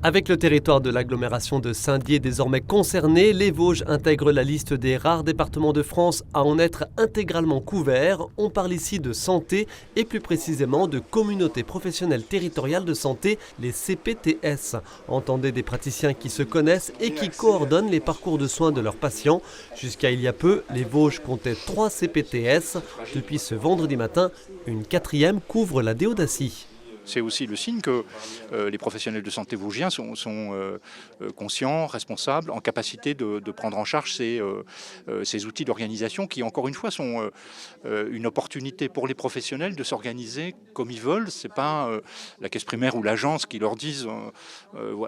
Avec le territoire de l'agglomération de Saint-Dié désormais concerné, les Vosges intègrent la liste des rares départements de France à en être intégralement couverts. On parle ici de santé et plus précisément de communautés professionnelles territoriales de santé, les CPTS. Entendez des praticiens qui se connaissent et qui coordonnent les parcours de soins de leurs patients. Jusqu'à il y a peu, les Vosges comptaient 3 CPTS. Depuis ce vendredi matin, une 4e couvre la Déodacie. C'est aussi le signe que les professionnels de santé vosgiens sont conscients, responsables, en capacité de prendre en charge ces outils d'organisation qui, encore une fois, sont une opportunité pour les professionnels de s'organiser comme ils veulent. Ce n'est pas la caisse primaire ou l'agence qui leur disent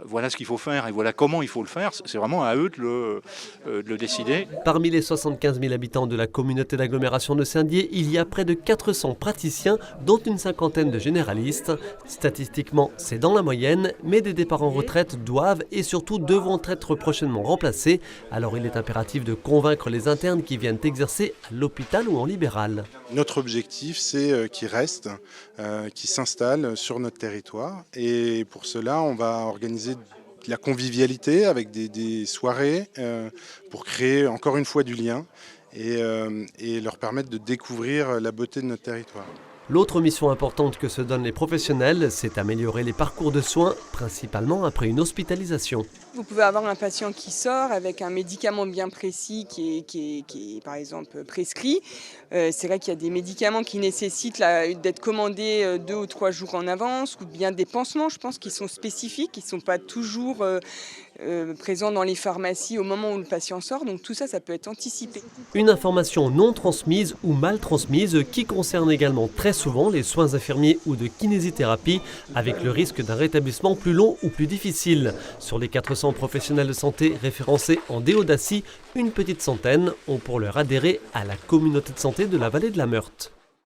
voilà ce qu'il faut faire et voilà comment il faut le faire. C'est vraiment à eux de le décider. Parmi les 75 000 habitants de la communauté d'agglomération de Saint-Dié, il y a près de 400 praticiens, dont une 50aine de généralistes. Statistiquement, c'est dans la moyenne, mais des départs en retraite doivent et surtout devront être prochainement remplacés. Alors il est impératif de convaincre les internes qui viennent exercer à l'hôpital ou en libéral. Notre objectif, c'est qu'ils restent, qu'ils s'installent sur notre territoire. Et pour cela, on va organiser de la convivialité avec des soirées pour créer encore une fois du lien et leur permettre de découvrir la beauté de notre territoire. L'autre mission importante que se donnent les professionnels, c'est améliorer les parcours de soins, principalement après une hospitalisation. Vous pouvez avoir un patient qui sort avec un médicament bien précis qui est par exemple prescrit. C'est vrai qu'il y a des médicaments qui nécessitent d'être commandés 2 ou 3 jours en avance, ou bien des pansements, je pense, qui sont spécifiques, qui ne sont pas toujours présents dans les pharmacies au moment où le patient sort. Donc tout ça, ça peut être anticipé. Une information non transmise ou mal transmise qui concerne également très souvent les soins infirmiers ou de kinésithérapie, avec le risque d'un rétablissement plus long ou plus difficile. Sur les 400 professionnels de santé référencés en Déodacie, une petite centaine ont pour l'heure adhéré à la communauté de santé de la vallée de la Meurthe.